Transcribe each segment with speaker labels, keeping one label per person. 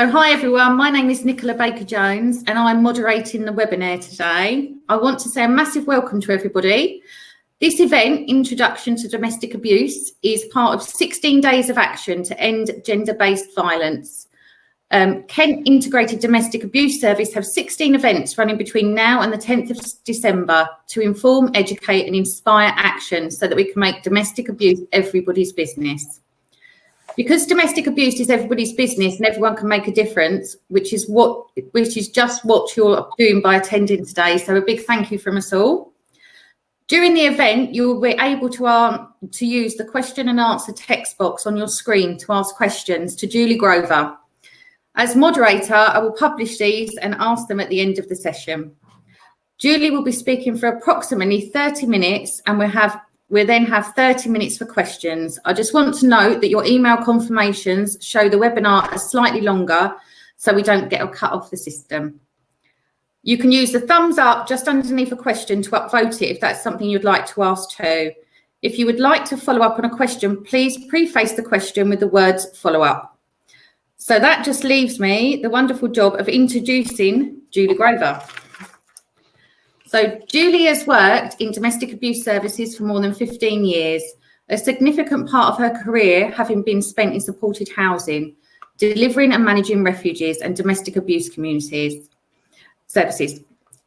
Speaker 1: So hi everyone, my name is Nicola Baker-Jones and I'm moderating the webinar today. I want to say a massive welcome to everybody. This event, Introduction to Domestic Abuse, is part of 16 days of action to end gender-based violence. Kent Integrated Domestic Abuse Service have 16 events running between now and the 10th of December to inform, educate and inspire action so that we can make domestic abuse everybody's business. Because domestic abuse is everybody's business and everyone can make a difference, which is just what you're doing by attending today. So a big thank you from us all. During the event, you will be able to use the question and answer text box on your screen to ask questions to Julie Grover. As moderator, I will publish these and ask them at the end of the session. Julie will be speaking for approximately 30 minutes and we'll then have 30 minutes for questions. I just want to note that your email confirmations show the webinar as slightly longer so we don't get a cut off the system. You can use the thumbs up just underneath a question to upvote it if that's something you'd like to ask too. If you would like to follow up on a question, please preface the question with the words follow up. So that just leaves me the wonderful job of introducing Julie Grover. So Julie has worked in domestic abuse services for more than 15 years, a significant part of her career having been spent in supported housing, delivering and managing refugees and domestic abuse communities services.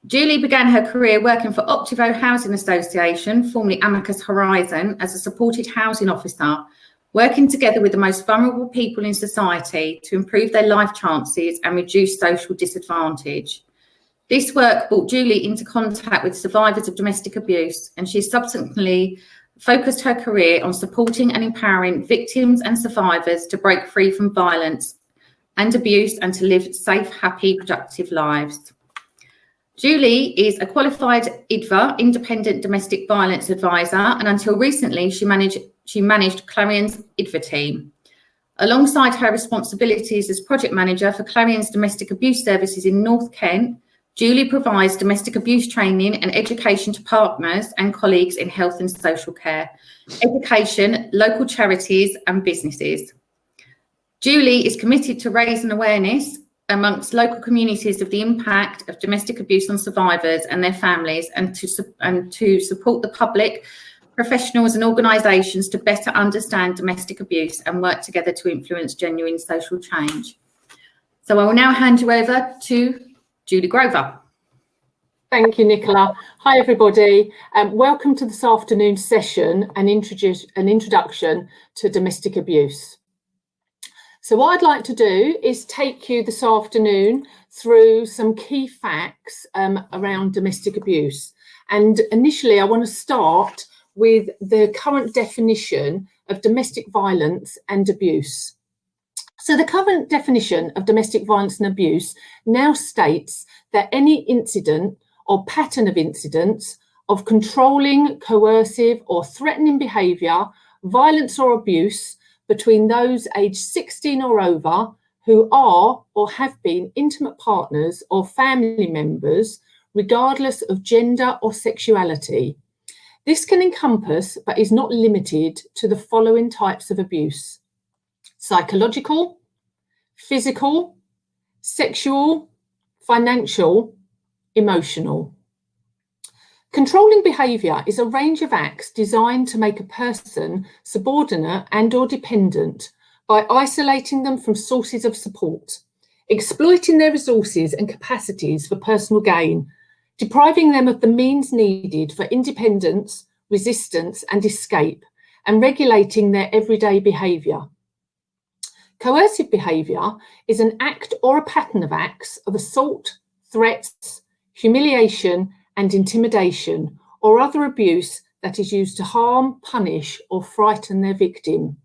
Speaker 1: Julie began her career working for Optivo Housing Association, formerly Amicus Horizon, as a supported housing officer, working together with the most vulnerable people in society to improve their life chances and reduce social disadvantage. This work brought Julie into contact with survivors of domestic abuse, and she subsequently focused her career on supporting and empowering victims and survivors to break free from violence and abuse and to live safe, happy, productive lives. Julie is a qualified IDVA, Independent Domestic Violence Advisor, and until recently she managed Clarion's IDVA team. Alongside her responsibilities as project manager for Clarion's domestic abuse services in North Kent, Julie provides domestic abuse training and education to partners and colleagues in health and social care, education, local charities and businesses. Julie is committed to raising awareness amongst local communities of the impact of domestic abuse on survivors and their families and to support the public, professionals and organisations to better understand domestic abuse and work together to influence genuine social change. So I will now hand you over to Julie Grover.
Speaker 2: Thank you, Nicola. Hi, everybody. Welcome to this afternoon's session, an introduction to domestic abuse. So what I'd like to do is take you this afternoon through some key facts around domestic abuse. And initially, I want to start with the current definition of domestic violence and abuse. So the current definition of domestic violence and abuse now states that any incident or pattern of incidents of controlling, coercive or threatening behaviour, violence or abuse between those aged 16 or over who are or have been intimate partners or family members, regardless of gender or sexuality. This can encompass, but is not limited to, the following types of abuse: psychological, physical, sexual, financial, emotional. Controlling behaviour is a range of acts designed to make a person subordinate and or dependent by isolating them from sources of support, exploiting their resources and capacities for personal gain, depriving them of the means needed for independence, resistance and escape, and regulating their everyday behaviour. Coercive behaviour is an act or a pattern of acts of assault, threats, humiliation and intimidation or other abuse that is used to harm, punish or frighten their victim.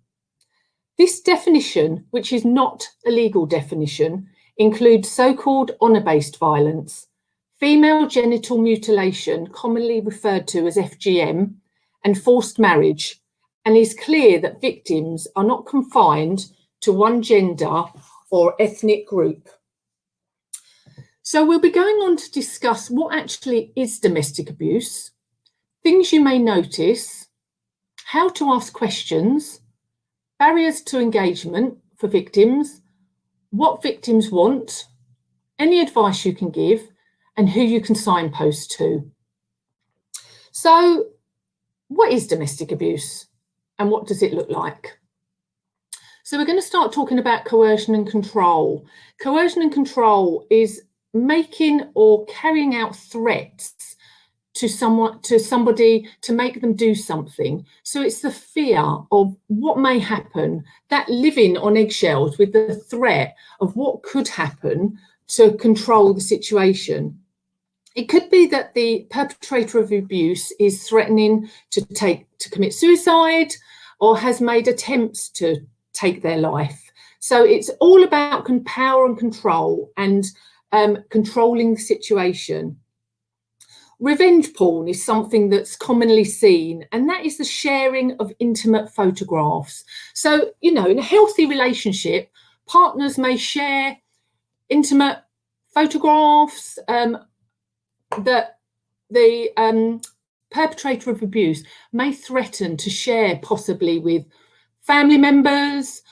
Speaker 2: This definition, which is not a legal definition, includes so-called honour-based violence, female genital mutilation, commonly referred to as FGM, and forced marriage, and is clear that victims are not confined to one gender or ethnic group. So we'll be going on to discuss what actually is domestic abuse, things you may notice, how to ask questions, barriers to engagement for victims, what victims want, any advice you can give, and who you can signpost to. So, what is domestic abuse and what does it look like? So we're going to start talking about coercion and control. Coercion and control is making or carrying out threats to somebody to make them do something. So it's the fear of what may happen, that living on eggshells with the threat of what could happen to control the situation. It could be that the perpetrator of abuse is threatening to commit suicide or has made attempts to take their life. So it's all about power and control and controlling the situation. Revenge porn is something that's commonly seen, and that is the sharing of intimate photographs. So, in a healthy relationship, partners may share intimate photographs that the perpetrator of abuse may threaten to share, possibly with family members,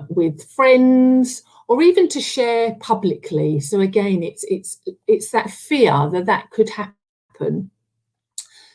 Speaker 2: with friends, or even to share publicly. So again, it's that fear that could happen.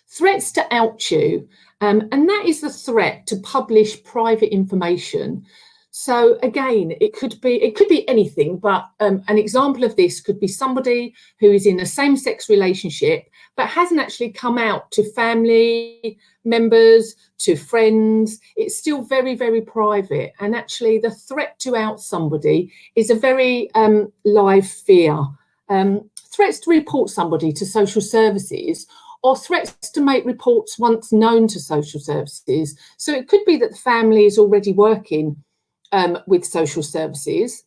Speaker 2: Threats to out you, and that is the threat to publish private information. So again, it could be anything, but an example of this could be somebody who is in a same-sex relationship but hasn't actually come out to family members, to friends. It's still very, very private, and actually the threat to out somebody is a very live fear. Threats to report somebody to social services, or threats to make reports once known to social services. So it could be that the family is already working with social services,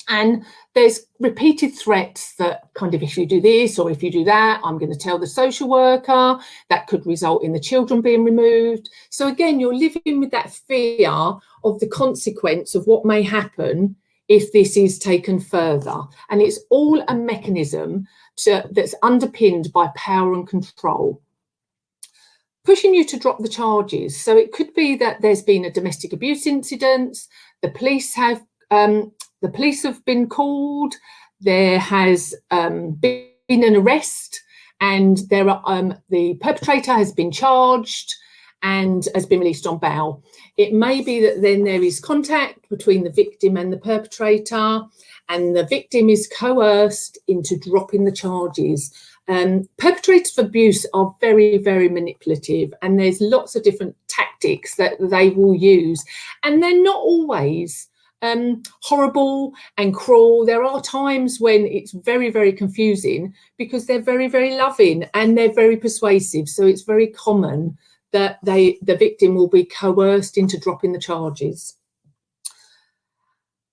Speaker 2: and there's repeated threats that kind of, if you do this or if you do that, I'm going to tell the social worker. That could result in the children being removed. So again, you're living with that fear of the consequence of what may happen if this is taken further. And it's all a mechanism that's underpinned by power and control, pushing you to drop the charges. So it could be that there's been a domestic abuse incident, the police have been called, there has been an arrest, and the perpetrator has been charged and has been released on bail. It may be that then there is contact between the victim and the perpetrator, and the victim is coerced into dropping the charges. Perpetrators of abuse are very, very manipulative, and there's lots of different tactics that they will use, and they're not always horrible and cruel. There are times when it's very, very confusing because they're very, very loving and they're very persuasive. So it's very common that the victim will be coerced into dropping the charges.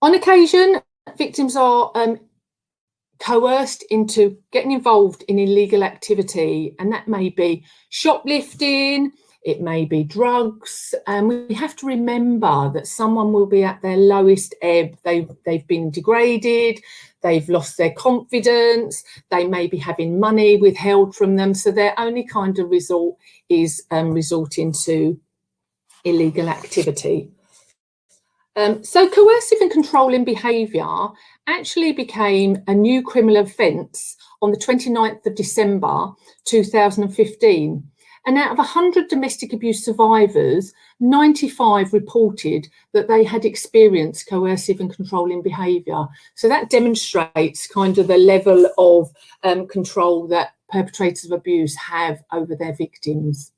Speaker 2: On occasion, victims are coerced into getting involved in illegal activity, and that may be shoplifting, it may be drugs, and we have to remember that someone will be at their lowest ebb. They've been degraded, they've lost their confidence, they may be having money withheld from them, so their only kind of resort is resorting to illegal activity. So coercive and controlling behaviour actually became a new criminal offence on the 29th of December 2015. And out of 100 domestic abuse survivors, 95 reported that they had experienced coercive and controlling behaviour. So that demonstrates kind of the level of control that perpetrators of abuse have over their victims.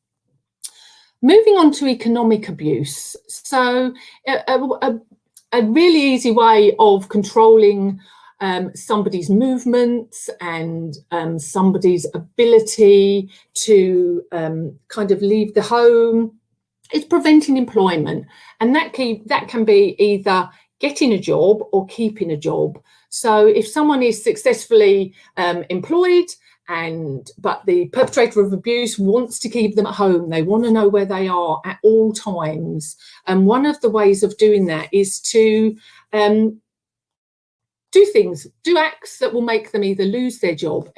Speaker 2: Moving on to economic abuse. So a really easy way of controlling somebody's movements and somebody's ability to kind of leave the home is preventing employment. And that can be either getting a job or keeping a job. So if someone is successfully employed, but the perpetrator of abuse wants to keep them at home, they want to know where they are at all times. And one of the ways of doing that is to do acts that will make them either lose their job.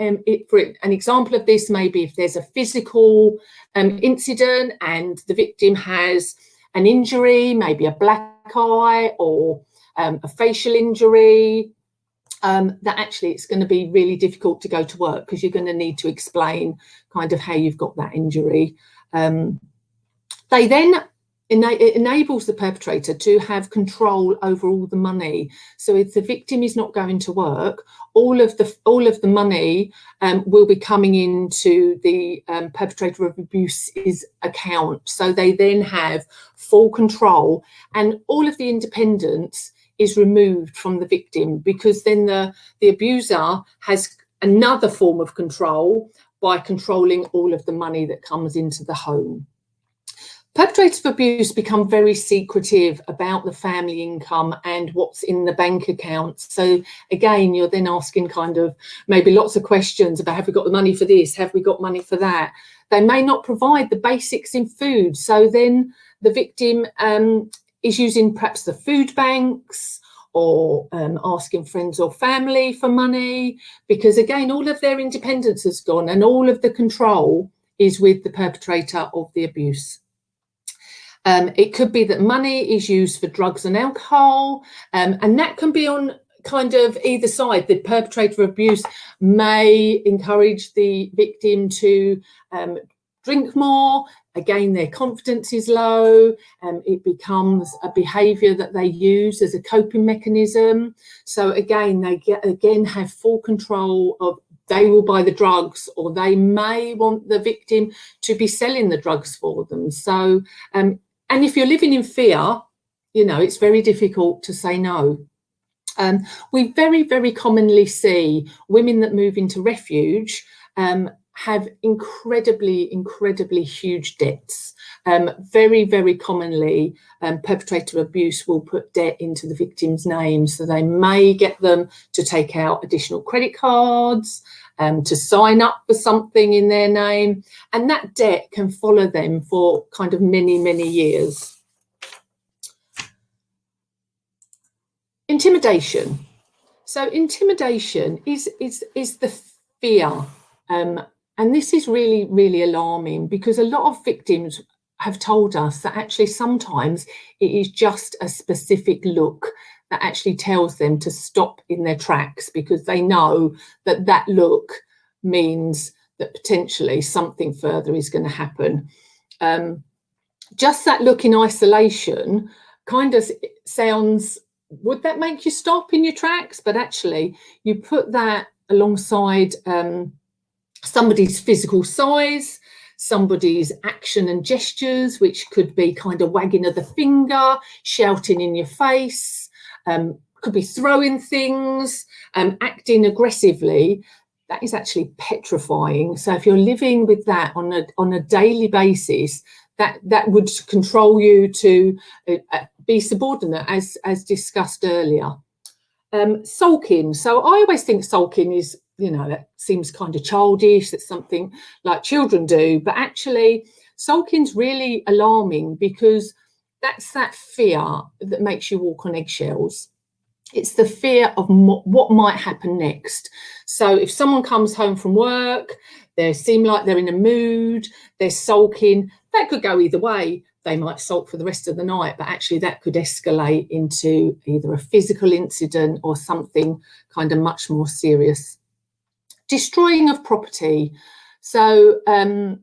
Speaker 2: For an example of this may be if there's a physical incident and the victim has an injury, maybe a black eye or a facial injury, that actually it's going to be really difficult to go to work because you're going to need to explain kind of how you've got that injury. They then it enables the perpetrator to have control over all the money. So if the victim is not going to work, all of the money will be coming into the perpetrator of abuse's account. So they then have full control, and all of the independence is removed from the victim, because then the abuser has another form of control by controlling all of the money that comes into the home. Perpetrators of abuse become very secretive about the family income and what's in the bank account. So again, you're then asking kind of maybe lots of questions about, have we got the money for this? Have we got money for that? They may not provide the basics in food. So then the victim is using perhaps the food banks, or asking friends or family for money, because again, all of their independence has gone and all of the control is with the perpetrator of the abuse. It could be that money is used for drugs and alcohol, and that can be on kind of either side. The perpetrator of abuse may encourage the victim to drink more. Again, their confidence is low. It becomes a behaviour that they use as a coping mechanism. So again, they have full control of, they will buy the drugs, or they may want the victim to be selling the drugs for them. So, and if you're living in fear, you know, it's very difficult to say no. We very, very commonly see women that move into refuge have incredibly huge debts. Very, very commonly, perpetrator of abuse will put debt into the victim's name. So they may get them to take out additional credit cards, to sign up for something in their name, and that debt can follow them for kind of many, many years. Intimidation. So intimidation is the fear, and this is really, really alarming, because a lot of victims have told us that actually sometimes it is just a specific look that actually tells them to stop in their tracks, because they know that that look means that potentially something further is going to happen. Just that look in isolation kind of sounds, would that make you stop in your tracks? But actually you put that alongside somebody's physical size, somebody's action and gestures, which could be kind of wagging of the finger, shouting in your face, could be throwing things, acting aggressively. That is actually petrifying. So if you're living with that on a daily basis, that would control you to be subordinate, as discussed earlier. Sulking. So I always think sulking is, you know, that seems kind of childish. That's something like children do, but actually sulking's really alarming, because that's that fear that makes you walk on eggshells. It's the fear of what might happen next. So if someone comes home from work, they seem like they're in a mood, they're sulking, that could go either way. They might sulk for the rest of the night, but actually that could escalate into either a physical incident or something kind of much more serious. Destroying of property. So that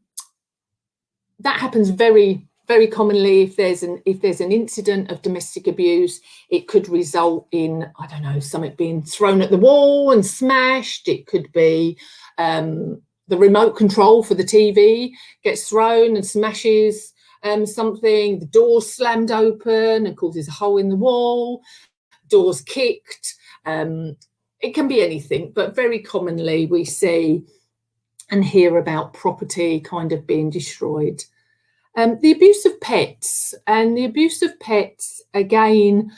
Speaker 2: happens very, very commonly. If there's an incident of domestic abuse, it could result in, I don't know, something being thrown at the wall and smashed. It could be the remote control for the TV gets thrown and smashes something. The door slammed open and causes a hole in the wall. Doors kicked. It can be anything, but very commonly we see and hear about property kind of being destroyed. The abuse of pets, and the abuse of pets again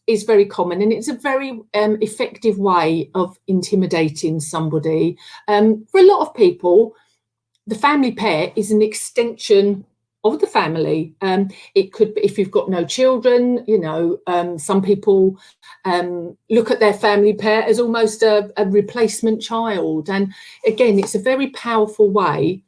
Speaker 2: is very common, and it's a very effective way of intimidating somebody. For a lot of people, the family pet is an extension of the family. It could be, if you've got no children, you know, some people look at their family pet as almost a replacement child. And again, it's a very powerful way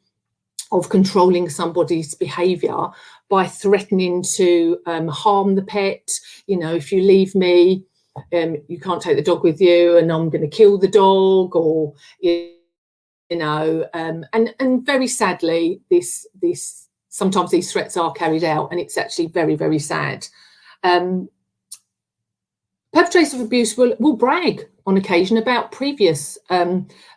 Speaker 2: of controlling somebody's behaviour, by threatening to harm the pet. You know, if you leave me, you can't take the dog with you, and I'm going to kill the dog, or you know, and very sadly, this sometimes these threats are carried out, and it's actually very, very sad. Perpetrators of abuse will brag on occasion about previous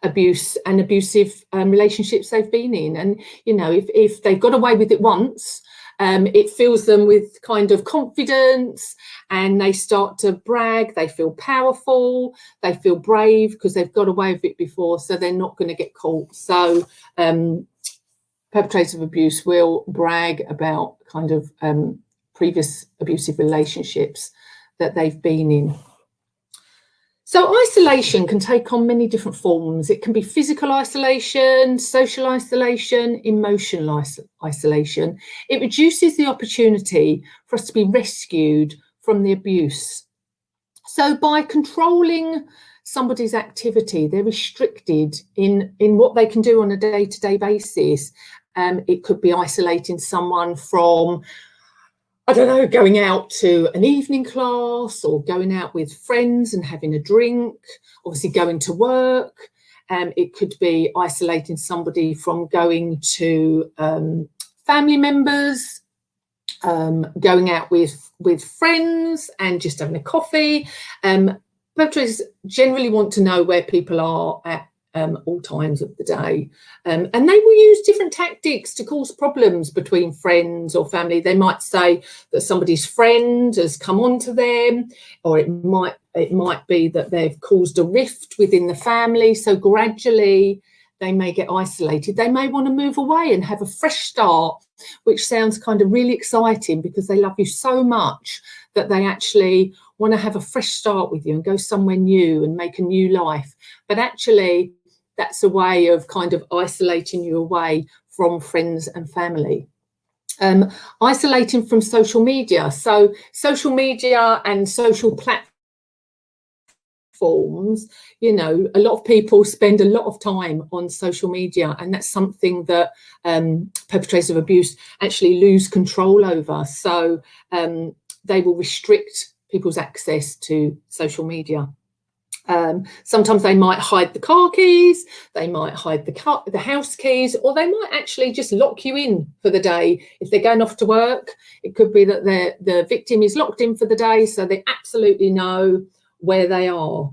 Speaker 2: abuse and abusive relationships they've been in. And, you know, if they've got away with it once, it fills them with kind of confidence, and they start to brag. They feel powerful, they feel brave because they've got away with it before, so they're not going to get caught. So perpetrators of abuse will brag about kind of previous abusive relationships that they've been in. So isolation can take on many different forms. It can be physical isolation, social isolation, emotional isolation. It reduces the opportunity for us to be rescued from the abuse. So by controlling somebody's activity, they're restricted in what they can do on a day-to-day basis. It could be isolating someone from, I don't know, going out to an evening class, or going out with friends and having a drink, obviously going to work. It could be isolating somebody from going to family members, going out with friends and just having a coffee. Perpetrators generally want to know where people are at all times of the day, and they will use different tactics to cause problems between friends or family. They might say that somebody's friend has come onto them, or it might be that they've caused a rift within the family, so gradually they may get isolated. They may want to move away and have a fresh start, which sounds kind of really exciting because they love you so much that they actually want to have a fresh start with you and go somewhere new and make a new life. But actually, that's a way of kind of isolating you away from friends and family. Isolating from social media. So social media and social platforms, you know, a lot of people spend a lot of time on social media, and that's something that perpetrators of abuse actually lose control over. So they will restrict people's access to social media. Sometimes they might hide the car keys, they might hide the house keys, or they might actually just lock you in for the day. If they're going off to work, it could be that the victim is locked in for the day, so they absolutely know where they are.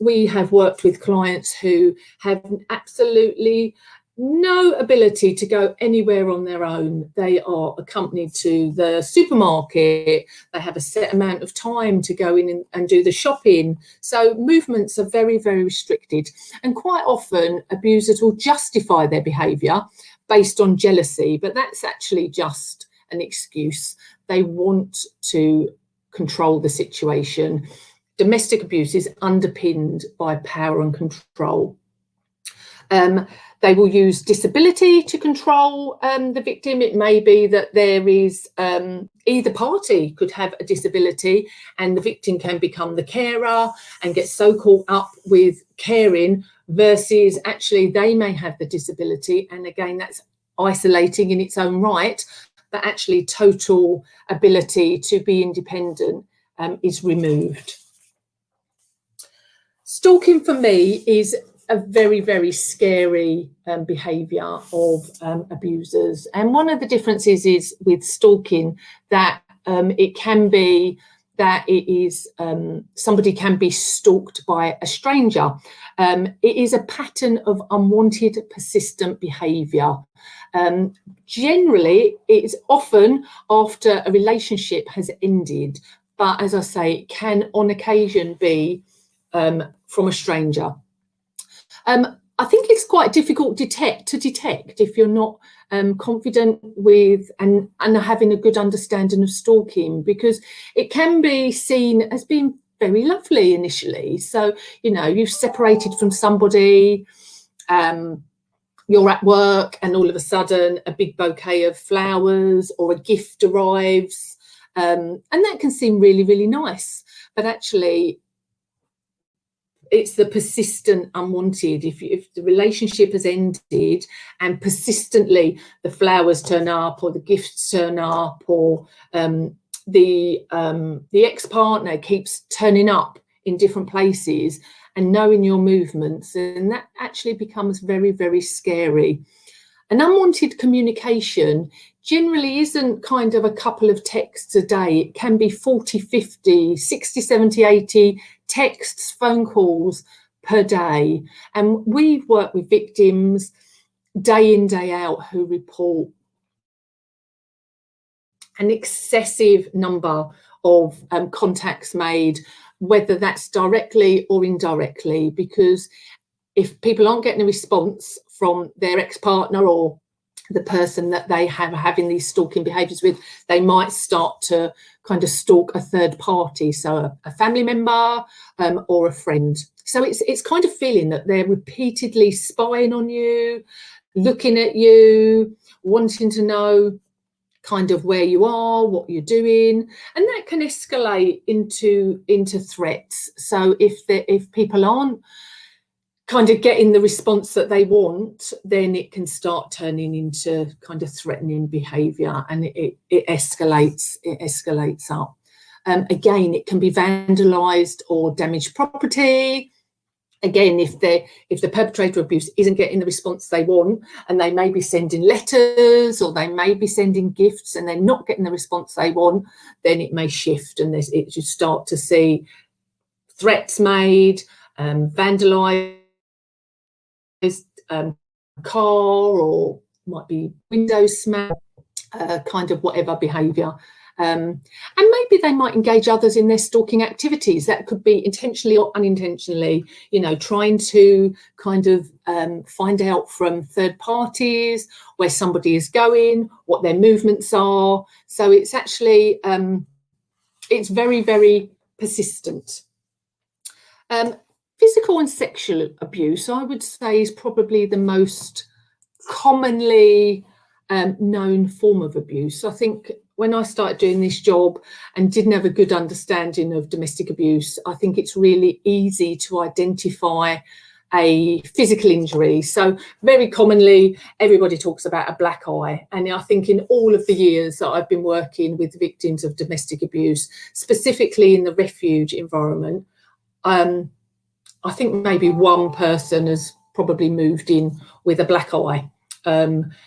Speaker 2: We have worked with clients who have absolutely no ability to go anywhere on their own. They are accompanied to the supermarket. They have a set amount of time to go in and do the shopping. So movements are very, very restricted. And quite often abusers will justify their behaviour based on jealousy, but that's actually just an excuse. They want to control the situation. Domestic abuse is underpinned by power and control. They will use disability to control the victim. It may be that there is either party could have a disability, and the victim can become the carer and get so caught up with caring, versus actually they may have the disability, and again that's isolating in its own right, but actually total ability to be independent is removed. Stalking for me is a very, very scary behaviour of abusers. And one of the differences is with stalking that it can be that it is somebody can be stalked by a stranger. It is a pattern of unwanted, persistent behaviour. Generally, it's often after a relationship has ended, but as I say, it can on occasion be from a stranger. I think it's quite difficult to detect if you're not confident with and having a good understanding of stalking, because it can be seen as being very lovely initially. So, you know, you've separated from somebody, you're at work, and all of a sudden a big bouquet of flowers or a gift arrives, and that can seem really, really nice. But actually, it's the persistent unwanted. If the relationship has ended and persistently the flowers turn up or the gifts turn up, or the ex-partner keeps turning up in different places and knowing your movements, and that actually becomes very, very scary. An unwanted communication generally isn't kind of a couple of texts a day. It can be 40, 50, 60, 70, 80 texts, phone calls per day. And we've worked with victims day in, day out who report an excessive number of contacts made, whether that's directly or indirectly, because if people aren't getting a response from their ex-partner or the person that they have having these stalking behaviours with, they might start to kind of stalk a third party, so a family member or a friend. So it's kind of feeling that they're repeatedly spying on you, looking at you, wanting to know kind of where you are, what you're doing, and that can escalate into threats. So if people aren't kind of getting the response that they want, then it can start turning into kind of threatening behaviour, and it escalates up. Again, it can be vandalised or damaged property. Again, if the perpetrator of abuse isn't getting the response they want, and they may be sending letters or they may be sending gifts and they're not getting the response they want, then it may shift, and you start to see threats made, vandalised car, or might be windows smashed, kind of whatever behaviour. And maybe they might engage others in their stalking activities. That could be intentionally or unintentionally, trying to kind of find out from third parties where somebody is going, what their movements are. So it's actually, it's very, very persistent. Physical and sexual abuse, I would say, is probably the most commonly known form of abuse. I think when I started doing this job and didn't have a good understanding of domestic abuse, I think it's really easy to identify a physical injury. So very commonly, everybody talks about a black eye. And I think in all of the years that I've been working with victims of domestic abuse, specifically in the refuge environment, I think maybe one person has probably moved in with a black eye.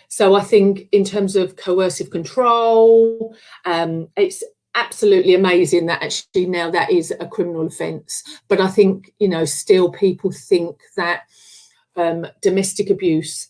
Speaker 2: So I think in terms of coercive control, it's absolutely amazing that actually now that is a criminal offence. But I think, still people think that domestic abuse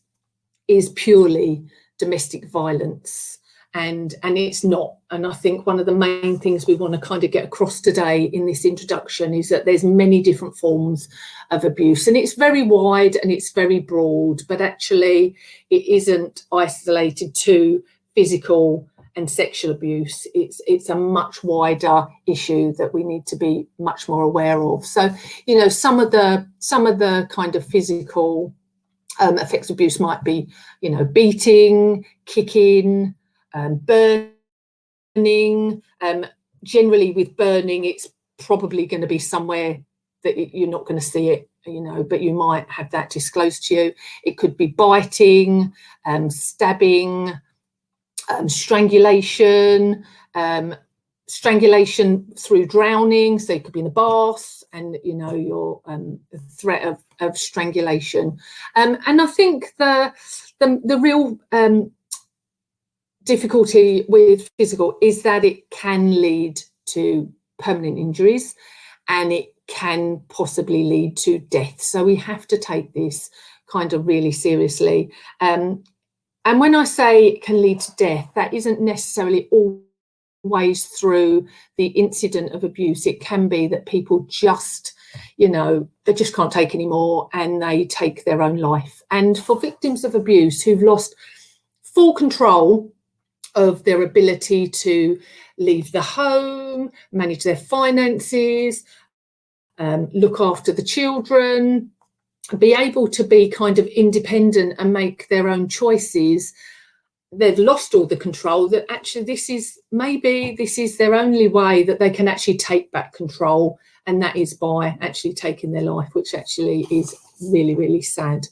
Speaker 2: is purely domestic violence. And it's not. And I think one of the main things we want to kind of get across today in this introduction is that there's many different forms of abuse, and it's very wide and it's very broad, but actually it isn't isolated to physical and sexual abuse. It's a much wider issue that we need to be much more aware of. So, some of the kind of physical effects of abuse might be, beating, kicking, burning. Generally with burning, it's probably going to be somewhere that you're not going to see it, but you might have that disclosed to you. It could be biting, stabbing, strangulation, strangulation through drowning. So it could be in a bath and, your threat of strangulation. And I think the real difficulty with physical is that it can lead to permanent injuries and it can possibly lead to death. So we have to take this kind of really seriously. And when I say it can lead to death, that isn't necessarily always through the incident of abuse. It can be that people just, they just can't take anymore and they take their own life. And for victims of abuse who've lost full control of their ability to leave the home, manage their finances, look after the children, be able to be kind of independent and make their own choices, they've lost all the control, that actually this is their only way that they can actually take back control, and that is by actually taking their life, which actually is really, really sad.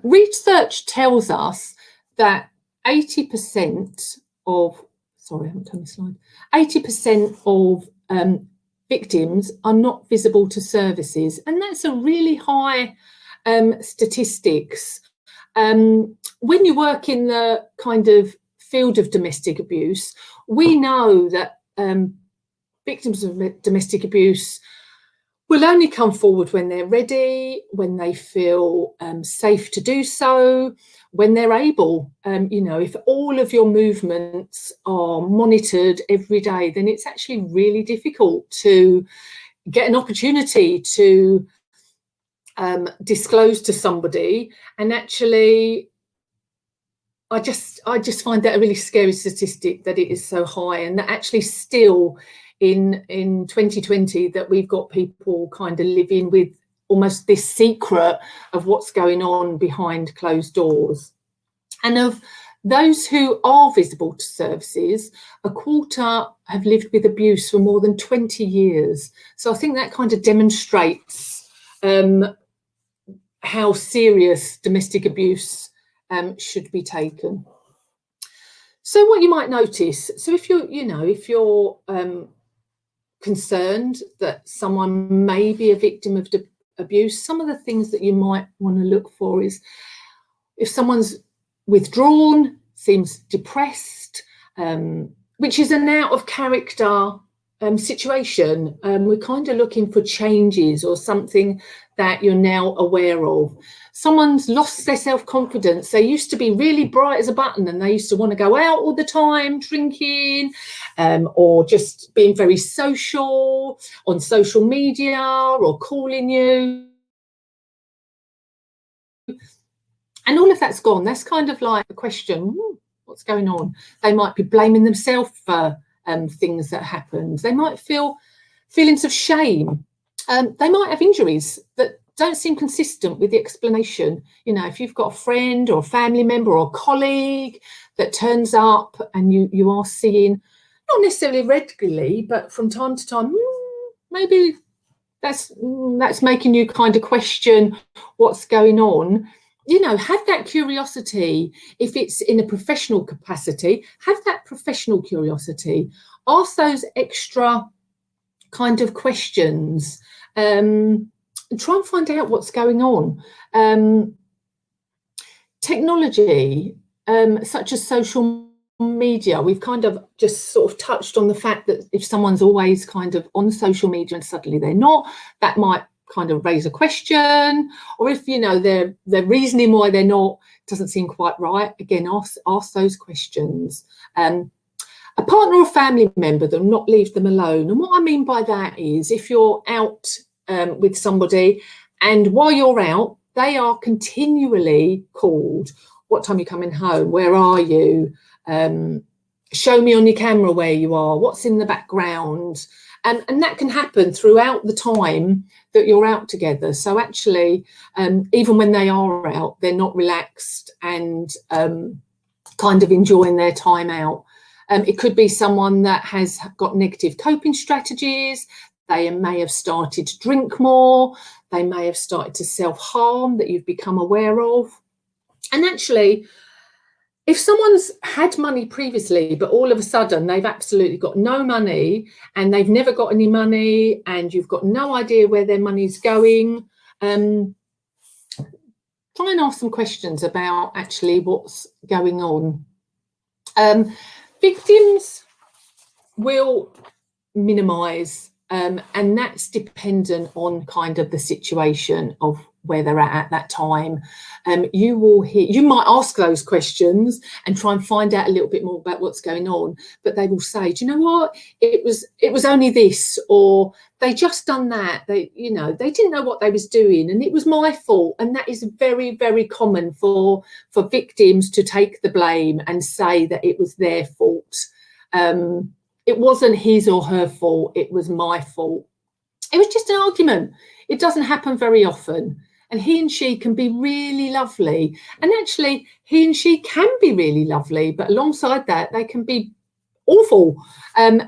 Speaker 2: Research tells us that 80% of, sorry, I haven't turned the slide, 80% of victims are not visible to services, and that's a really high statistics. When you work in the kind of field of domestic abuse, we know that victims of domestic abuse will only come forward when they're ready, when they feel safe to do so, when they're able. You know, if all of your movements are monitored every day, then it's actually really difficult to get an opportunity to disclose to somebody. And actually, I just find that a really scary statistic, that it is so high, and that actually still in 2020 that we've got people kind of living with almost this secret of what's going on behind closed doors. And of those who are visible to services, a quarter have lived with abuse for more than 20 years. So I think that kind of demonstrates how serious domestic abuse should be taken. So what you might notice, so if you're concerned that someone may be a victim of abuse, some of the things that you might want to look for is if someone's withdrawn, seems depressed, which is an out of character situation. We're kind of looking for changes or something that you're now aware of. Someone's lost their self-confidence. They used to be really bright as a button, and they used to want to go out all the time, drinking, or just being very social on social media, or calling you. And all of that's gone. That's kind of like a question, what's going on? They might be blaming themselves for things that happened. They might feel feelings of shame. They might have injuries that don't seem consistent with the explanation. You know, if you've got a friend or a family member or a colleague that turns up and you are seeing, not necessarily regularly, but from time to time, maybe that's making you kind of question what's going on. You know, have that curiosity. If it's in a professional capacity, have that professional curiosity. Ask those extra kind of questions. Try and find out what's going on. Technology, such as social media, we've kind of just sort of touched on the fact that if someone's always kind of on social media and suddenly they're not, that might kind of raise a question. Or if, you know, their reasoning why they're not doesn't seem quite right, again, ask those questions. A partner or family member, they'll not leave them alone. And what I mean by that is if you're out with somebody and while you're out, they are continually called. What time are you coming home? Where are you? Show me on your camera where you are. What's in the background? And that can happen throughout the time that you're out together. So actually, even when they are out, they're not relaxed and kind of enjoying their time out. It could be someone that has got negative coping strategies. They may have started to drink more. They may have started to self-harm that you've become aware of. And actually, if someone's had money previously, but all of a sudden they've absolutely got no money and they've never got any money and you've got no idea where their money's going, try and ask some questions about actually what's going on. Victims will minimise, and that's dependent on kind of the situation of where they're at that time. You might ask those questions and try and find out a little bit more about what's going on, but they will say, do you know what, it was only this, or they just done that, they didn't know what they was doing and it was my fault. And that is very, very common for victims to take the blame and say that it was their fault. It wasn't his or her fault, it was my fault. It was just an argument. It doesn't happen very often. and he and she can be really lovely. And actually, he and she can be really lovely, but alongside that, they can be awful and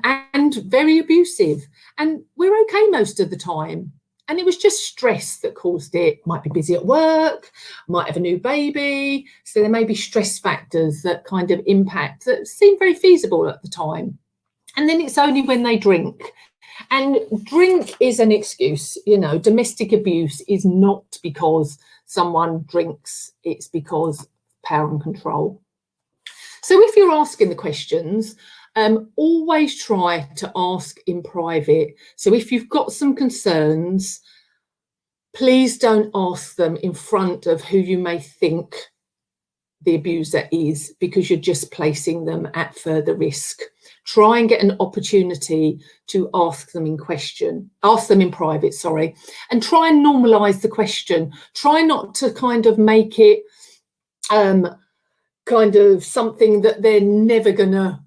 Speaker 2: very abusive. And we're okay most of the time. And it was just stress that caused it. Might be busy at work, might have a new baby. So there may be stress factors that kind of impact that seem very feasible at the time. And then it's only when they drink. And drink is an excuse. You know, domestic abuse is not because someone drinks, it's because power and control. So if you're asking the questions, always try to ask in private. So if you've got some concerns, please don't ask them in front of who you may think the abuser is, because you're just placing them at further risk. Try and get an opportunity to ask them in private, sorry, and try and normalise the question. Try not to kind of make it kind of something that they're never going to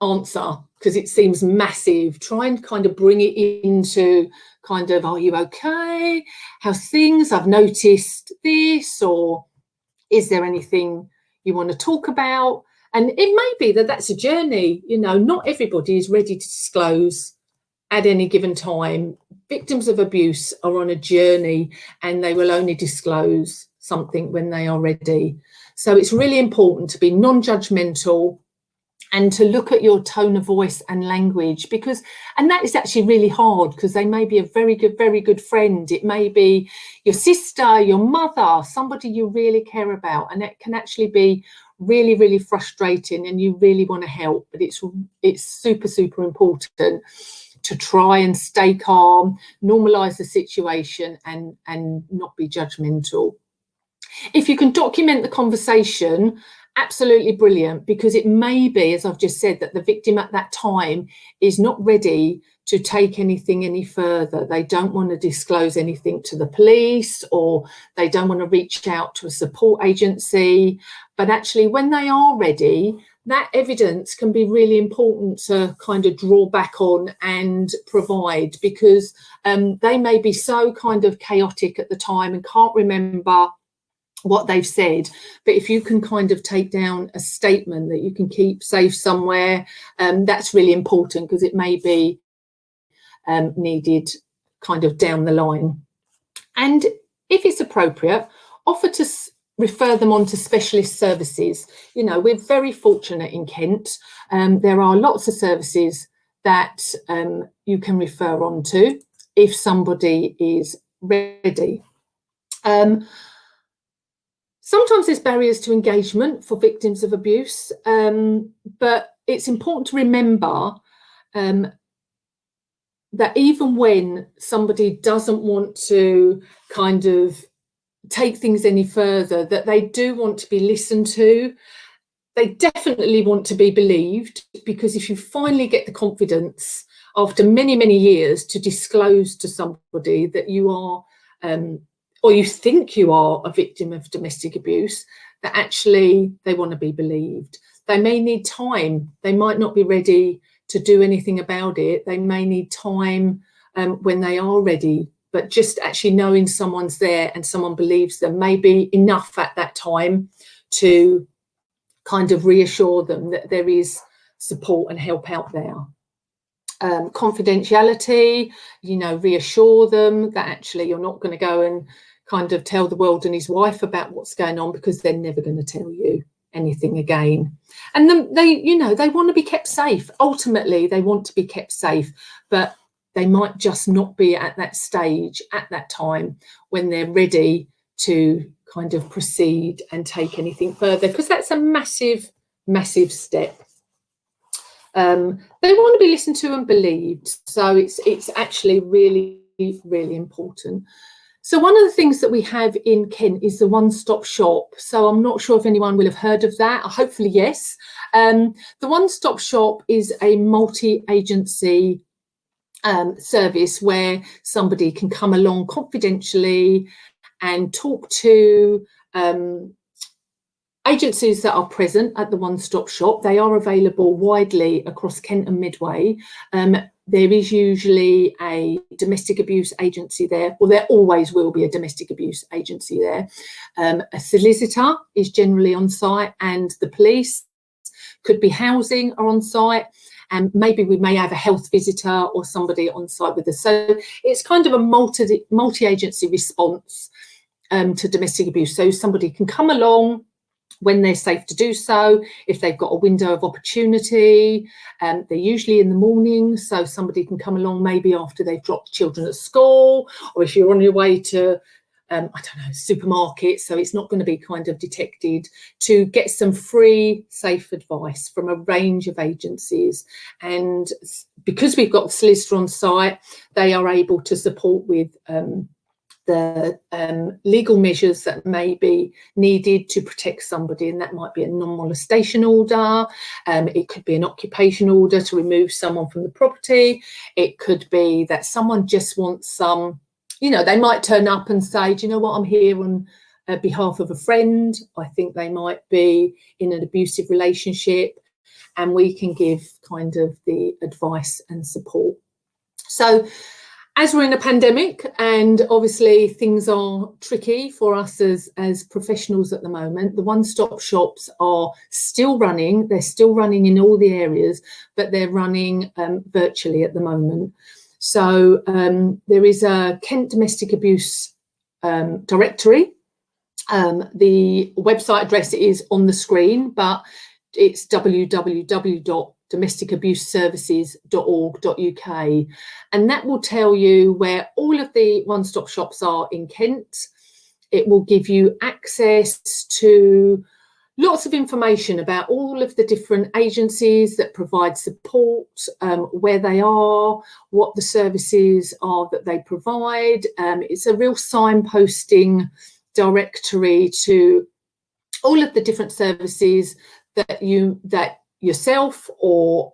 Speaker 2: answer because it seems massive. Try and kind of bring it into kind of, are you okay? How's things? I've noticed this, or is there anything you want to talk about? And it may be that that's a journey. You know, not everybody is ready to disclose at any given time. Victims of abuse are on a journey and they will only disclose something when they are ready. So it's really important to be non-judgmental and to look at your tone of voice and language, and that is actually really hard because they may be a very good friend. It may be your sister, your mother, somebody you really care about, and it can actually be really frustrating and you really want to help, but it's super important to try and stay calm, normalize the situation and not be judgmental. If you can document the conversation, absolutely brilliant, because it may be, as I've just said, that the victim at that time is not ready to take anything any further. They don't want to disclose anything to the police, or they don't want to reach out to a support agency. But actually, when they are ready, that evidence can be really important to kind of draw back on and provide, because they may be so kind of chaotic at the time and can't remember what they've said. But if you can kind of take down a statement that you can keep safe somewhere, that's really important, because it may be needed kind of down the line. And if it's appropriate, offer to refer them on to specialist services. You know, we're very fortunate in Kent. There are lots of services that you can refer on to if somebody is ready. Sometimes there's barriers to engagement for victims of abuse, but it's important to remember that even when somebody doesn't want to kind of take things any further, that they do want to be listened to. They definitely want to be believed, because if you finally get the confidence after many years to disclose to somebody that you are or you think you are a victim of domestic abuse, that actually they want to be believed. They may need time. They might not be ready to do anything about it. They may need time when they are ready, but just actually knowing someone's there and someone believes them may be enough at that time to kind of reassure them that there is support and help out there. Confidentiality, you know, reassure them that actually you're not going to go and kind of tell the world and his wife about what's going on, because they're never going to tell you anything again. And then they want to be kept safe. Ultimately, they want to be kept safe, but they might just not be at that stage at that time when they're ready to kind of proceed and take anything further, because that's a massive step. They want to be listened to and believed. So it's actually really important. So one of the things that we have in Kent is the one-stop shop. So I'm not sure if anyone will have heard of that. Hopefully, yes. The one-stop shop is a multi-agency service where somebody can come along confidentially and talk to agencies that are present at the one-stop shop. They are available widely across Kent and Medway. there is usually a domestic abuse agency there, or there always will be a domestic abuse agency there. A solicitor is generally on site, and the police, could be housing, are on site, and maybe we may have a health visitor or somebody on site with us. So it's kind of a multi-agency response to domestic abuse. So somebody can come along when they're safe to do so, if they've got a window of opportunity. They're usually in the morning, so somebody can come along maybe after they've dropped children at school, or if you're on your way to I don't know, supermarket, so it's not going to be kind of detected, to get some free, safe advice from a range of agencies. And because we've got the solicitor on site, they are able to support with the legal measures that may be needed to protect somebody, and that might be a non-molestation order, it could be an occupation order to remove someone from the property, it could be that someone just wants some, you know, they might turn up and say, do you know what, I'm here on behalf of a friend. I think they might be in an abusive relationship, and we can give kind of the advice and support. So as we're in a pandemic, and obviously things are tricky for us as professionals at the moment, the one-stop shops are still running. They're still running in all the areas, but they're running virtually at the moment. So there is a Kent Domestic Abuse directory. The website address is on the screen, but it's www.domesticabuseservices.org.uk, and that will tell you where all of the one-stop shops are in Kent. It will give you access to lots of information about all of the different agencies that provide support, where they are, what the services are that they provide. It's a real signposting directory to all of the different services that yourself or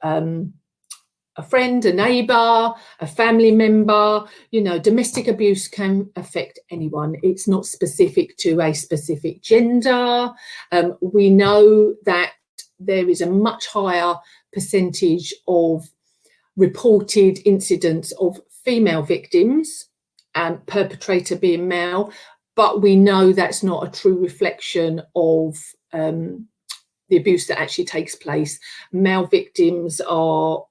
Speaker 2: a friend, a neighbour, a family member, you know, domestic abuse can affect anyone. It's not specific to a specific gender. We know that there is a much higher percentage of reported incidents of female victims and perpetrator being male, but we know that's not a true reflection of the abuse that actually takes place. Male victims are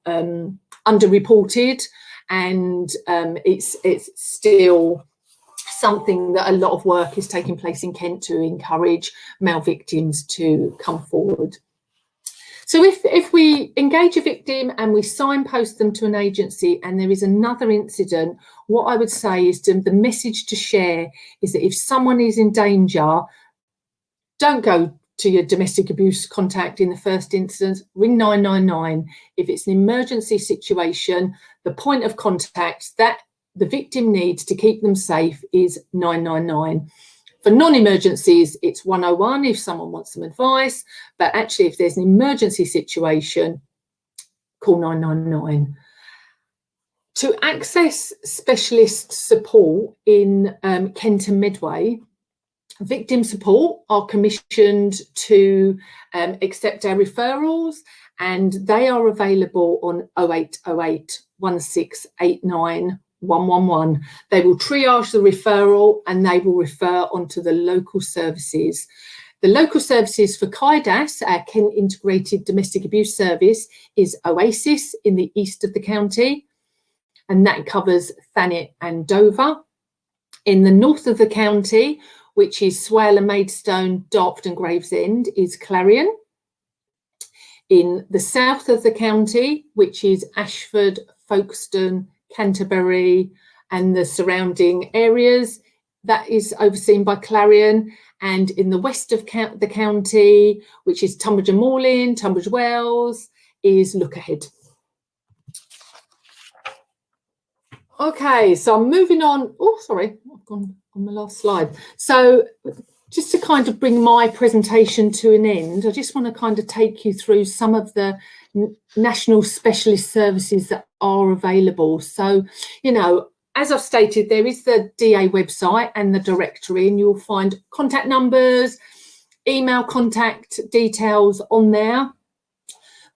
Speaker 2: underreported, and it's still something that a lot of work is taking place in Kent to encourage male victims to come forward. So if we engage a victim and we signpost them to an agency and there is another incident, what I would say is the message to share is that if someone is in danger, don't go to your domestic abuse contact in the first instance, ring 999. If it's an emergency situation, the point of contact that the victim needs to keep them safe is 999. For non-emergencies, it's 101 if someone wants some advice, but actually if there's an emergency situation, call 999. To access specialist support in Kent and Medway, victim support are commissioned to accept our referrals, and they are available on 0808 1689 111. They will triage the referral and they will refer onto the local services. The local services for KIDAS, our Kent Integrated Domestic Abuse Service, is Oasis in the east of the county, and that covers Thanet and Dover. In the north of the county, which is Swale and Maidstone, Dartford and Gravesend, is Clarion. In the south of the county, which is Ashford, Folkestone, Canterbury and the surrounding areas, that is overseen by Clarion. And in the west of the county, which is Tunbridge and Moorland, Tunbridge Wells, is Look Ahead. Okay, so I'm moving on. Oh, sorry, I've gone on the last slide. So just to kind of bring my presentation to an end, I just want to kind of take you through some of the national specialist services that are available. So, you know, as I've stated, there is the DA website and the directory, and you'll find contact numbers, email contact details on there.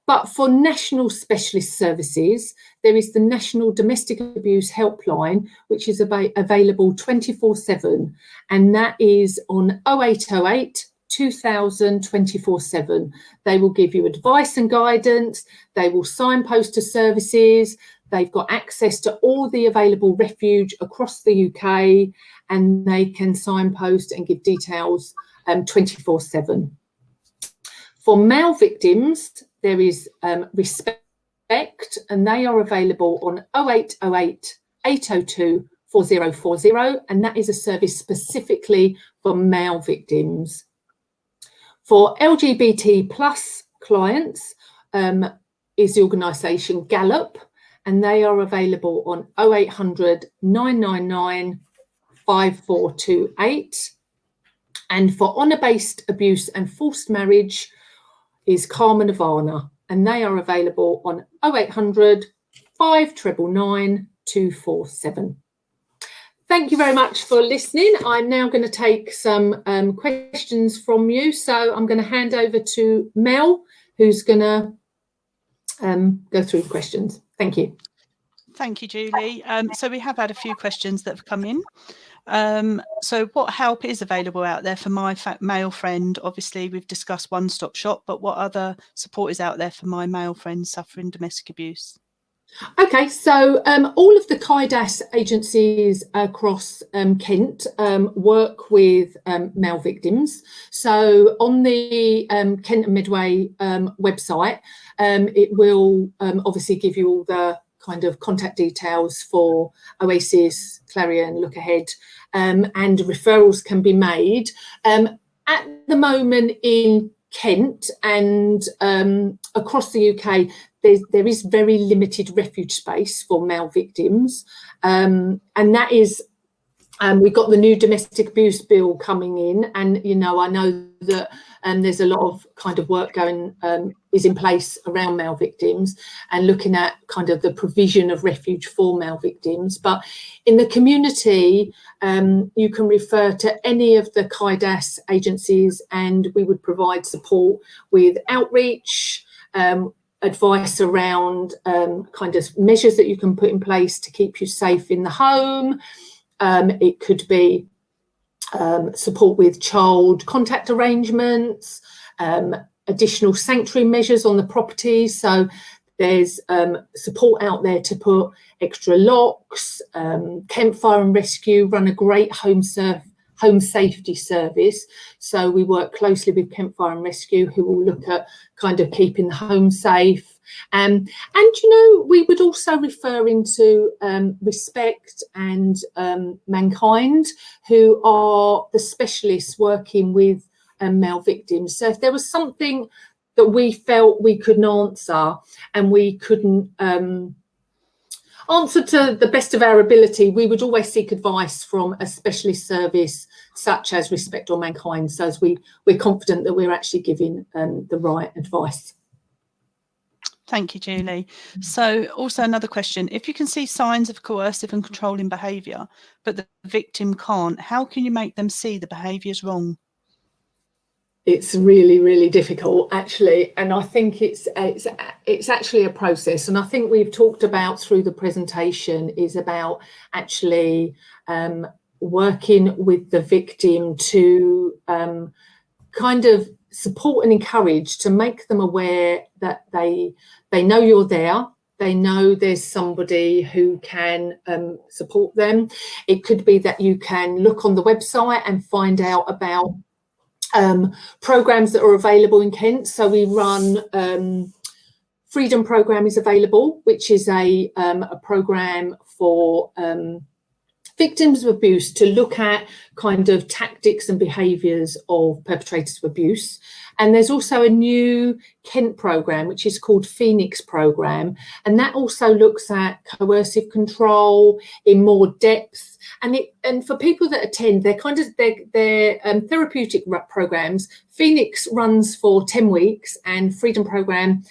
Speaker 2: But for national specialist services, there is the National Domestic Abuse Helpline, which is available 24/7, and that is on 0808 2000 24/7. They will give you advice and guidance. They will signpost to services. They've got access to all the available refuge across the UK, and they can signpost and give details 24/7. For male victims, there is Respect, and they are available on 0808 802 4040, and that is a service specifically for male victims. For LGBT plus clients is the organisation Gallop, and they are available on 0800 999 5428. And for honour-based abuse and forced marriage is Karma Nirvana, and they are available on 0800 599 247. Thank you very much for listening. I'm now going to take some questions from you. So I'm going to hand over to Mel, who's going to go through the questions. Thank you.
Speaker 3: Thank you, Julie. So we have had a few questions that have come in. So what help is available out there for my male friend? Obviously, we've discussed one-stop shop, but what other support is out there for my male friends suffering domestic abuse?
Speaker 2: Okay, so all of the CIDAS agencies across Kent work with male victims. So on the Kent and Medway website, it will obviously give you all the kind of contact details for Oasis, Clarion, Look Ahead, and referrals can be made. At the moment in Kent and across the UK, there is very limited refuge space for male victims, and that is we've got the new domestic abuse bill coming in, and you know, I know that there's a lot of kind of work going is in place around male victims and looking at kind of the provision of refuge for male victims. But in the community, you can refer to any of the CIDAS agencies, and we would provide support with outreach, advice around kind of measures that you can put in place to keep you safe in the home. It could be support with child contact arrangements, additional sanctuary measures on the property. So there's support out there to put extra locks. Kent Fire and Rescue run a great home safety service. So we work closely with Kent Fire and Rescue, who will look at kind of keeping the home safe. And you know, we would also refer into Respect and Mankind, who are the specialists working with male victims. So if there was something that we felt we couldn't answer and we couldn't answer to the best of our ability, we would always seek advice from a specialist service such as Respect or Mankind, so as we're confident that we're actually giving the right advice.
Speaker 3: Thank you, Julie. So also another question, if you can see signs of coercive and controlling behaviour, but the victim can't, how can you make them see the behaviour is wrong?
Speaker 2: It's really, really difficult, actually, and I think it's actually a process. And I think we've talked about through the presentation is about actually working with the victim to kind of support and encourage, to make them aware that they know you're there. They know there's somebody who can support them. It could be that you can look on the website and find out about programs that are available in Kent. So we run Freedom Programme is available, which is a programme for victims of abuse to look at kind of tactics and behaviours of perpetrators of abuse. And there's also a new Kent programme, which is called Phoenix Programme, and that also looks at coercive control in more depth. And for people that attend, they're therapeutic programmes. Phoenix runs for 10 weeks and Freedom Programme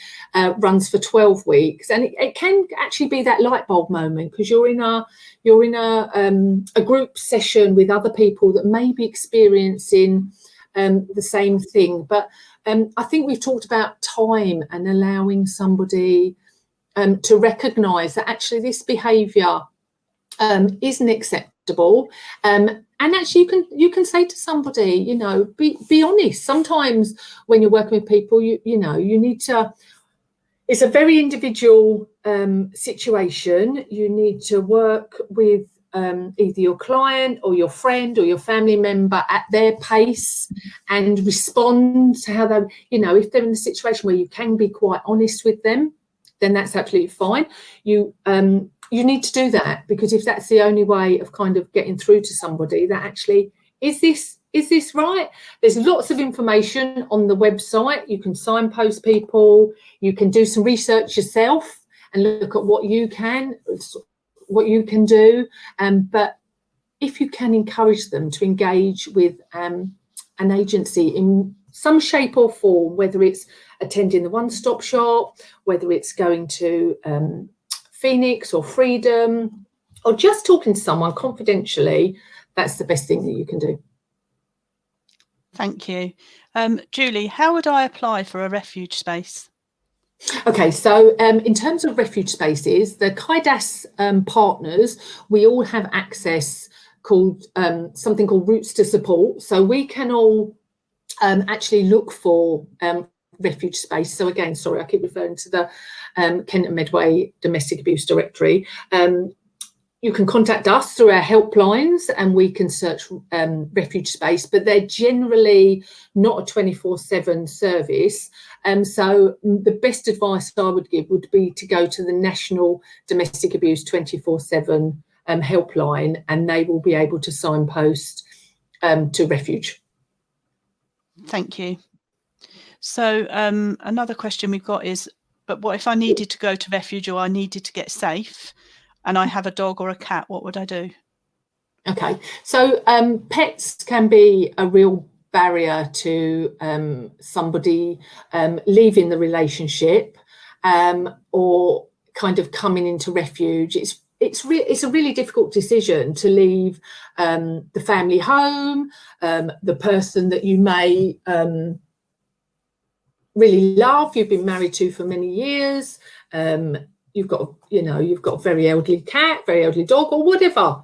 Speaker 2: runs for 12 weeks. And it can actually be that light bulb moment, because you're in a group session with other people that may be experiencing the same thing. But I think we've talked about time and allowing somebody to recognise that actually this behaviour isn't acceptable. And actually you can say to somebody, you know, be honest. Sometimes when you're working with people, you need to, it's a very individual situation. You need to work with either your client or your friend or your family member at their pace and respond to how they, you know, if they're in a situation where you can be quite honest with them, then that's absolutely fine. You need to do that, because if that's the only way of kind of getting through to somebody, that actually, is this right? There's lots of information on the website. You can signpost people, you can do some research yourself and look at what you can do. But if you can encourage them to engage with an agency in some shape or form, whether it's attending the one-stop shop, whether it's going to Phoenix or Freedom, or just talking to someone confidentially, that's the best thing that you can do.
Speaker 3: Thank you. Julie, how would I apply for a refuge space? Okay,
Speaker 2: so in terms of refuge spaces, the KIDAS partners, we all have access called something called Routes to Support. So we can all actually look for refuge space. So again, sorry, I keep referring to the Kent and Medway Domestic Abuse Directory. You can contact us through our helplines and we can search refuge space, but they're generally not a 24/7 service. So the best advice I would give would be to go to the National Domestic Abuse 24/7 helpline, and they will be able to signpost to refuge.
Speaker 3: Thank you. So another question we've got is, but what if I needed to go to refuge or I needed to get safe and I have a dog or a cat, what would I do? Okay, so pets can be a real barrier to somebody leaving the relationship or kind of coming into refuge. It's a really difficult decision to leave the family home, the person that you may really love, you've been married to for many years, you've got a very elderly cat, very elderly dog, or whatever.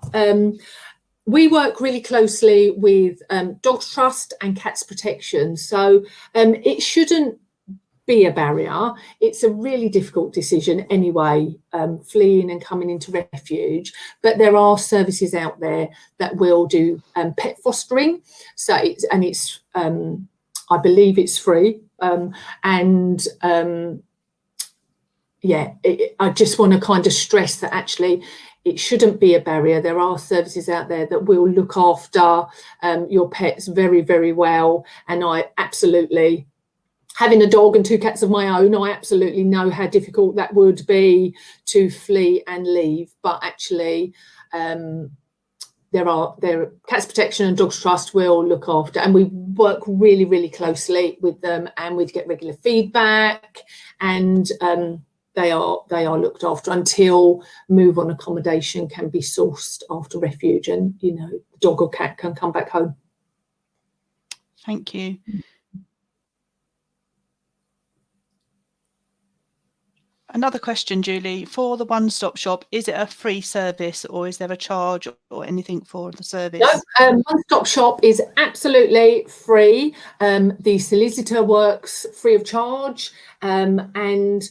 Speaker 3: We work really closely with Dogs Trust and Cats Protection, so it shouldn't be a barrier. It's a really difficult decision anyway, fleeing and coming into refuge, but there are services out there that will do pet fostering. So it's I believe it's free. I just want to kind of stress that actually it shouldn't be a barrier. There are services out there that will look after your pets very, very well. And I absolutely, having a dog and 2 cats of my own, I absolutely know how difficult that would be to flee and leave. But actually, there Cats Protection and Dogs Trust will look after, and we work really, really closely with them, and we get regular feedback, and they are looked after until move on accommodation can be sourced after refuge, and the dog or cat can come back home. Thank you. Another question, Julie, for the one-stop shop, is it a free service or is there a charge or anything for the service?
Speaker 2: No, one-stop shop is absolutely free. The solicitor works free of charge, and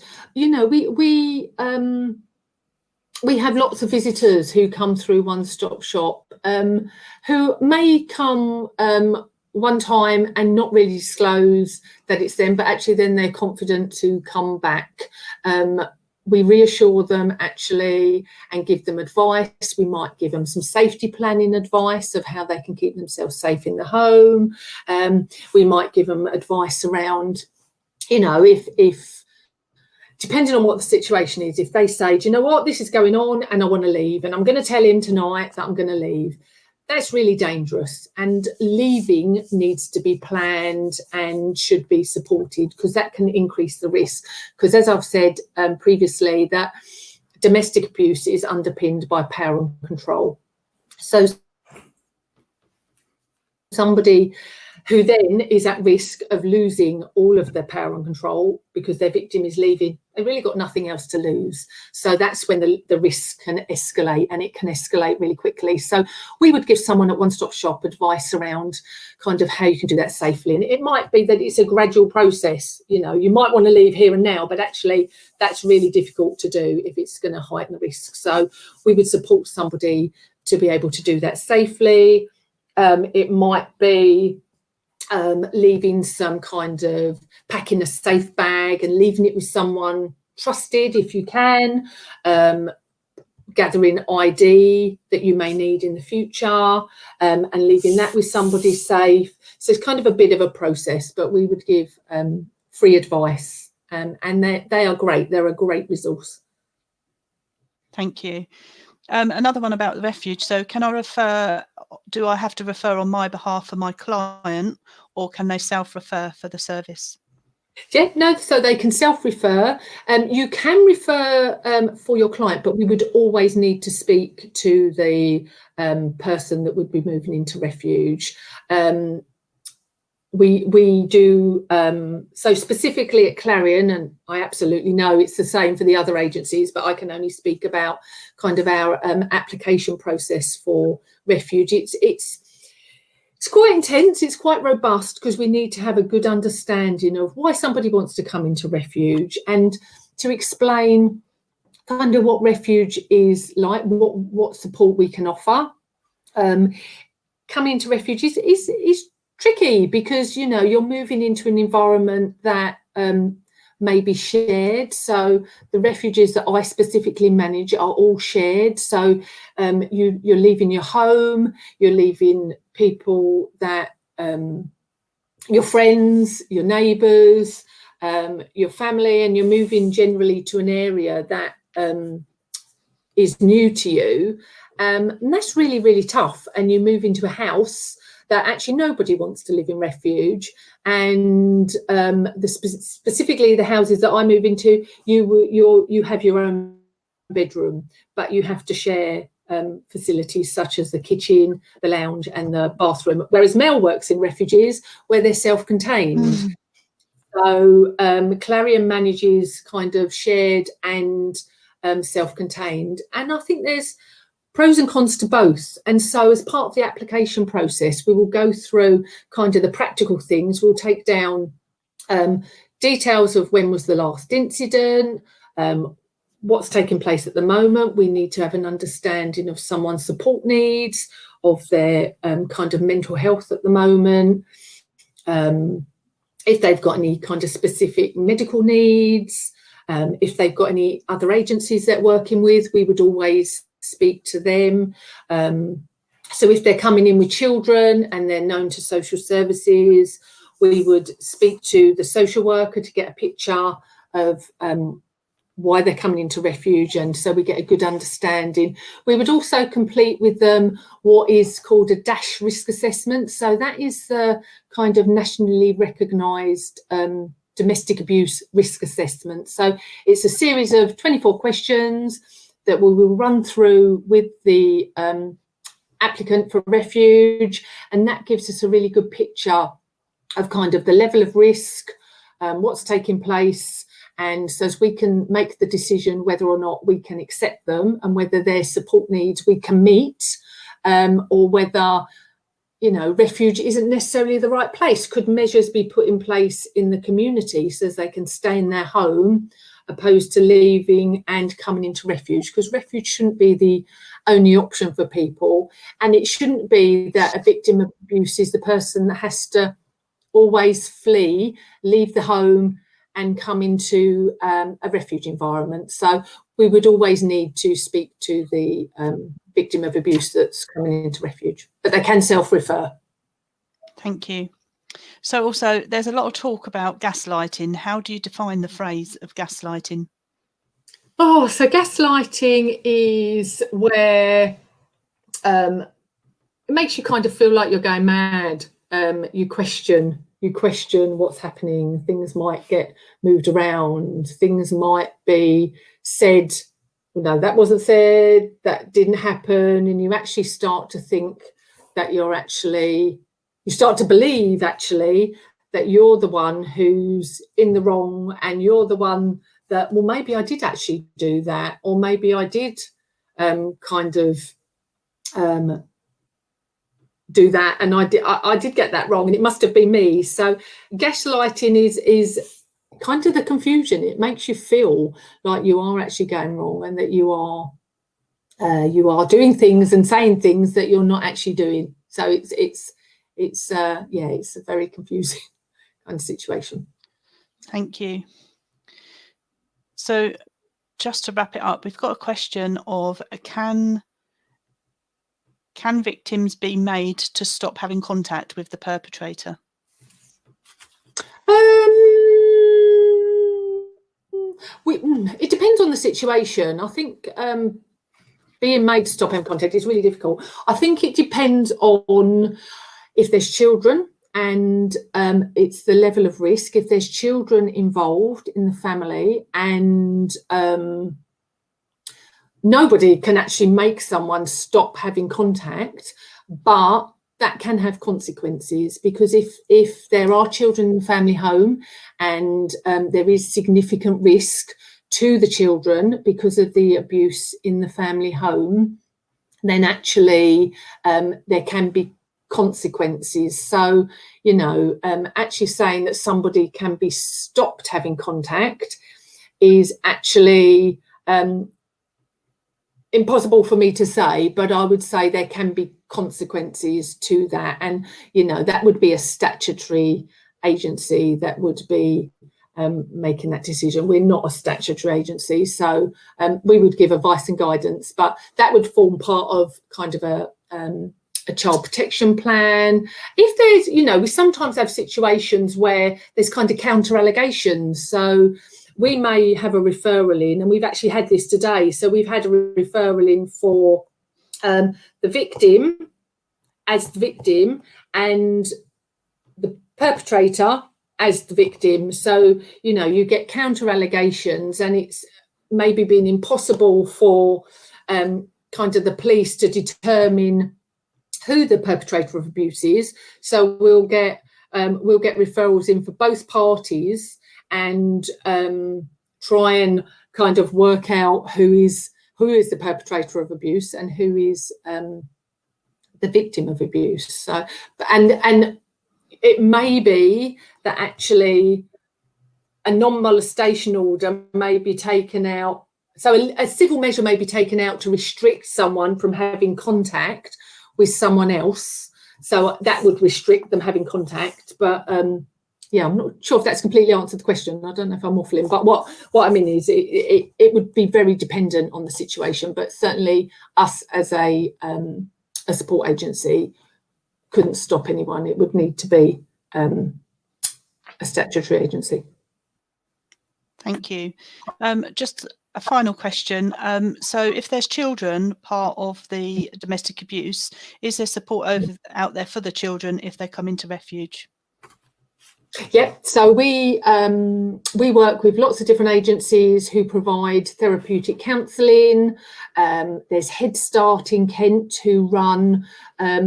Speaker 2: we have lots of visitors who come through one-stop shop who may come one time and not really disclose that it's them, but actually then they're confident to come back. We reassure them actually and give them advice. We might give them some safety planning advice of how they can keep themselves safe in the home. We might give them advice around, if depending on what the situation is, if they say, do you know what, this is going on and I want to leave and I'm going to tell him tonight that I'm going to leave, that's really dangerous, and leaving needs to be planned and should be supported, because that can increase the risk. Because as I've said previously, that domestic abuse is underpinned by power and control. So somebody who then is at risk of losing all of their power and control because their victim is leaving. They've really got nothing else to lose. So that's when the risk can escalate, and it can escalate really quickly. So we would give someone at One Stop Shop advice around kind of how you can do that safely. And it might be that it's a gradual process. You know, you might want to leave here and now, but actually that's really difficult to do if it's going to heighten the risk. So we would support somebody to be able to do that safely. It might be leaving some kind of, packing a safe bag and leaving it with someone trusted if you can, gathering ID that you may need in the future, and leaving that with somebody safe. So it's kind of a bit of a process, but we would give free advice, and they are great. They're a great resource.
Speaker 3: Thank you. Another one about the refuge. So do I have to refer on my behalf for my client, or can they self-refer for the service?
Speaker 2: Yeah, no, so they can self-refer. You can refer for your client, but we would always need to speak to the person that would be moving into refuge. We do, so specifically at Clarion, and I absolutely know it's the same for the other agencies, but I can only speak about kind of our application process for refuge. It's quite intense, it's quite robust, because we need to have a good understanding of why somebody wants to come into refuge, and to explain kind of what refuge is like, what support we can offer. Coming into refuge is tricky, because, you know, you're moving into an environment that may be shared. So the refuges that I specifically manage are all shared. So you're leaving your home, you're leaving people that your friends, your neighbours, your family, and you're moving generally to an area that is new to you, and that's really, really tough. And you move into a house that actually nobody wants to live in refuge, and specifically the houses that I move into, you have your own bedroom, but you have to share facilities such as the kitchen, the lounge, and the bathroom. Whereas Mel works in refuges where they're self-contained. So Clarion manages kind of shared and self-contained, and I think there's pros and cons to both. And so as part of the application process, we will go through kind of the practical things. We'll take down details of when was the last incident, what's taking place at the moment. We need to have an understanding of someone's support needs, of their kind of mental health at the moment, if they've got any kind of specific medical needs, if they've got any other agencies they're working with, we would always speak to them. So if they're coming in with children and they're known to social services, we would speak to the social worker to get a picture of why they're coming into refuge, and so we get a good understanding. We would also complete with them what is called a DASH risk assessment. So that is the kind of nationally recognised domestic abuse risk assessment. So it's a series of 24 questions that we will run through with the applicant for refuge, and that gives us a really good picture of kind of the level of risk, what's taking place, and so as we can make the decision whether or not we can accept them and whether their support needs we can meet, or whether, you know, refuge isn't necessarily the right place. Could measures be put in place in the community so as they can stay in their home opposed to leaving and coming into refuge? Because refuge shouldn't be the only option for people, and it shouldn't be that a victim of abuse is the person that has to always flee, leave the home and come into a refuge environment. So we would always need to speak to the victim of abuse that's coming into refuge, but they can self-refer.
Speaker 3: Thank you. So also there's a lot of talk about gaslighting. How do you define the phrase of gaslighting?
Speaker 2: Oh, so gaslighting is where it makes you kind of feel like you're going mad. You question what's happening. Things might get moved around. Things might be said, no, that wasn't said, that didn't happen. And you actually start to think that you're actually you start to believe actually that you're the one who's in the wrong, and you're the one that, well, maybe I did actually do that, or maybe I did do that, and I did get that wrong, and it must have been me. So gaslighting is kind of the confusion. It makes you feel like you are actually going wrong, and that you are doing things and saying things that you're not actually doing. So it's a very confusing kind of situation.
Speaker 3: Thank you. So just to wrap it up, we've got a question of can victims be made to stop having contact with the perpetrator?
Speaker 2: It depends on the situation. I think being made to stop having contact is really difficult. I think it depends on if there's children, and it's the level of risk. If there's children involved in the family, and nobody can actually make someone stop having contact, but that can have consequences, because if there are children in the family home, and there is significant risk to the children because of the abuse in the family home, then actually there can be consequences. So, actually saying that somebody can be stopped having contact is actually impossible for me to say, but I would say there can be consequences to that, and that would be a statutory agency that would be making that decision. We're not a statutory agency, so we would give advice and guidance, but that would form part of kind of a child protection plan. If there's, we sometimes have situations where there's kind of counter allegations, so we may have a referral in, and we've actually had this today. So we've had a referral in for the victim as the victim and the perpetrator as the victim. So, you get counter allegations, and it's maybe been impossible for kind of the police to determine who the perpetrator of abuse is. So we'll get referrals in for both parties, and try and kind of work out who is the perpetrator of abuse and who is the victim of abuse. So, and it may be that actually a non-molestation order may be taken out. So a civil measure may be taken out to restrict someone from having contact with someone else. So that would restrict them having contact. But yeah, I'm not sure if that's completely answered the question. I don't know if I'm waffling, but what I mean is it would be very dependent on the situation. But certainly us as a support agency couldn't stop anyone. It would need to be a statutory agency.
Speaker 3: Thank you. Just a final question. So if there's children part of the domestic abuse, is there support out there for the children if they come into refuge?
Speaker 2: Yeah, so we work with lots of different agencies who provide therapeutic counselling. There's Head Start in Kent who run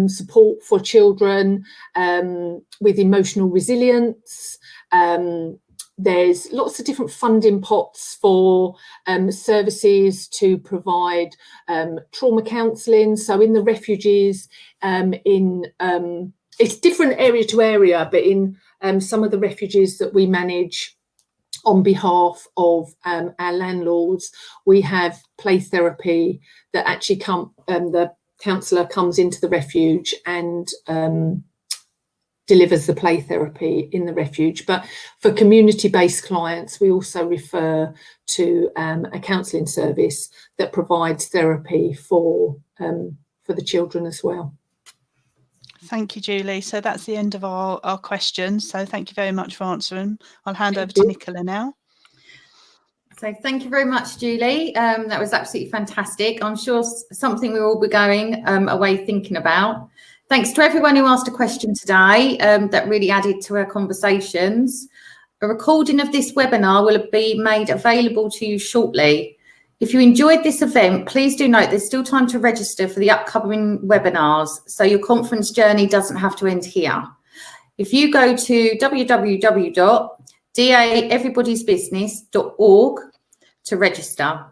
Speaker 2: support for children with emotional resilience. There's lots of different funding pots for services to provide trauma counselling. So in the refuges, it's different area to area, but in some of the refuges that we manage on behalf of our landlords, we have play therapy that actually the counsellor comes into the refuge and delivers the play therapy in the refuge. But for community-based clients, we also refer to a counselling service that provides therapy for the children as well.
Speaker 3: Thank you, Julie. So that's the end of our questions. So thank you very much for answering. I'll hand over to Nicola now.
Speaker 1: So thank you very much, Julie. That was absolutely fantastic. I'm sure something we'll all be going away thinking about. Thanks to everyone who asked a question today. That really added to our conversations. A recording of this webinar will be made available to you shortly. If you enjoyed this event, please do note there's still time to register for the upcoming webinars, so your conference journey doesn't have to end here. If you go to www.daeverybodiesbusiness.org to register,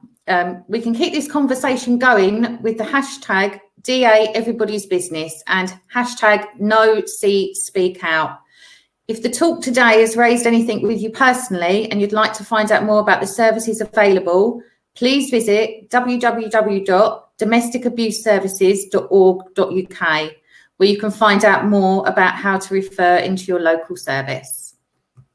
Speaker 1: we can keep this conversation going with the hashtag #DAEverybodiesBusiness and hashtag #NoSeatSpeakOut. If the talk today has raised anything with you personally and you'd like to find out more about the services available, please visit www.domesticabuseservices.org.uk, where you can find out more about how to refer into your local service.